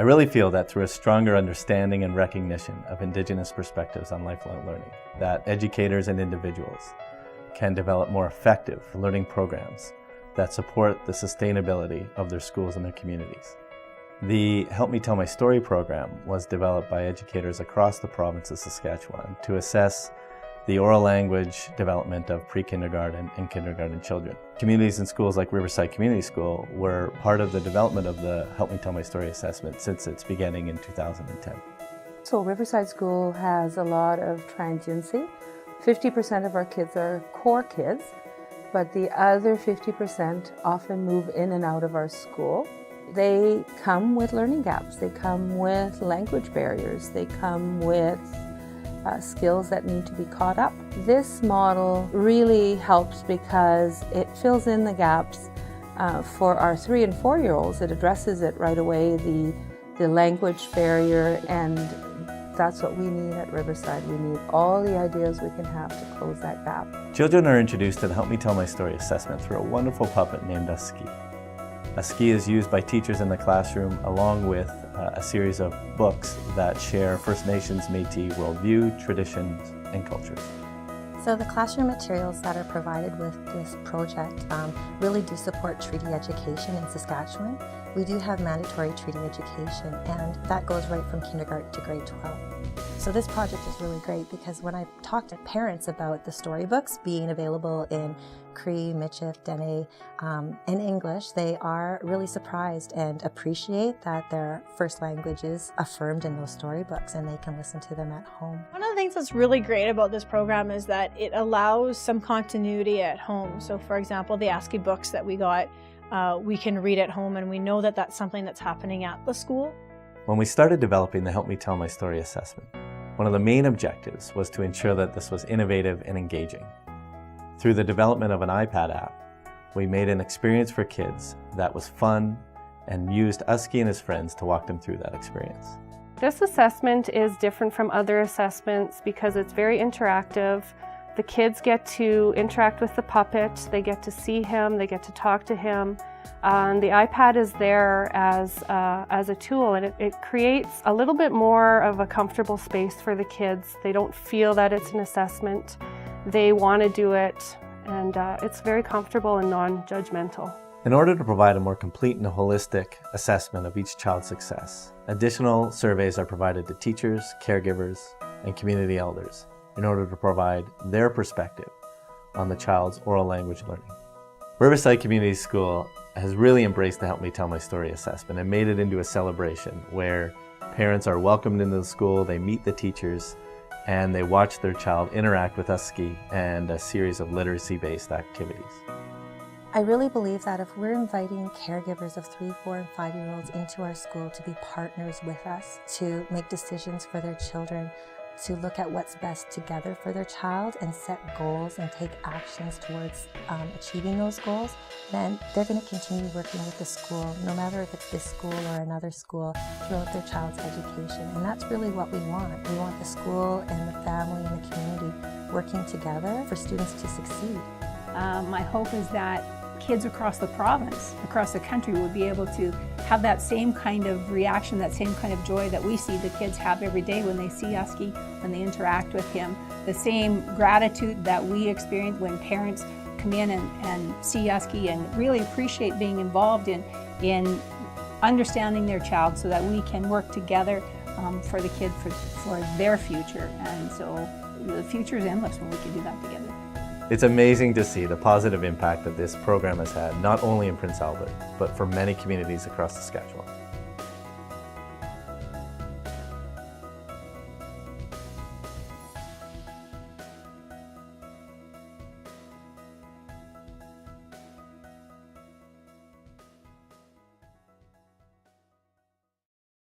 I really feel that through a stronger understanding and recognition of Indigenous perspectives on lifelong learning, that educators and individuals can develop more effective learning programs that support the sustainability of their schools and their communities. The Help Me Tell My Story program was developed by educators across the province of Saskatchewan to assess the oral language development of pre-kindergarten and kindergarten children. Communities and schools like Riverside Community School were part of the development of the Help Me Tell My Story assessment since its beginning in 2010. So Riverside School has a lot of transiency. 50% of our kids are core kids, but the other 50% often move in and out of our school. They come with learning gaps, they come with language barriers, they come with skills that need to be caught up. This model really helps because it fills in the gaps for our 3- and 4-year-olds. It addresses it right away, the language barrier, and that's what we need at Riverside. We need all the ideas we can have to close that gap. Children are introduced to the Help Me Tell My Story assessment through a wonderful puppet named Aski. Aski is used by teachers in the classroom along with a series of books that share First Nations Métis worldview, traditions, and cultures. So the classroom materials that are provided with this project really do support treaty education in Saskatchewan. We do have mandatory treaty education, and that goes right from kindergarten to grade 12. So this project is really great because when I talk to parents about the storybooks being available in Cree, Michif, Dene, and English, they are really surprised and appreciate that their first language is affirmed in those storybooks and they can listen to them at home. One of the things that's really great about this program is that it allows some continuity at home. So for example, the ASCII books that we got, we can read at home, and we know that that's something that's happening at the school. When we started developing the Help Me Tell My Story assessment, one of the main objectives was to ensure that this was innovative and engaging. Through the development of an iPad app, we made an experience for kids that was fun and used Aski and his friends to walk them through that experience. This assessment is different from other assessments because it's very interactive. The kids get to interact with the puppet, they get to see him, they get to talk to him. And the iPad is there as a tool, and it creates a little bit more of a comfortable space for the kids. They don't feel that it's an assessment. They want to do it, and it's very comfortable and non-judgmental. In order to provide a more complete and holistic assessment of each child's success, additional surveys are provided to teachers, caregivers, and community elders in order to provide their perspective on the child's oral language learning. Riverside Community School has really embraced the Help Me Tell My Story assessment and made it into a celebration where parents are welcomed into the school, they meet the teachers, and they watch their child interact with Aski and a series of literacy-based activities. I really believe that if we're inviting caregivers of 3-, 4-, and 5-year-olds into our school to be partners with us, to make decisions for their children, to look at what's best together for their child and set goals and take actions towards achieving those goals, then they're going to continue working with the school, no matter if it's this school or another school, throughout their child's education. And that's really what we want. We want the school and the family and the community working together for students to succeed. My hope is that kids across the province, across the country, would be able to have that same kind of reaction, that same kind of joy that we see the kids have every day when they see Aski, when they interact with him. The same gratitude that we experience when parents come in and see Aski and really appreciate being involved in understanding their child so that we can work together for the kid, for their future. And so the future is endless when we can do that together. It's amazing to see the positive impact that this program has had, not only in Prince Albert, but for many communities across Saskatchewan.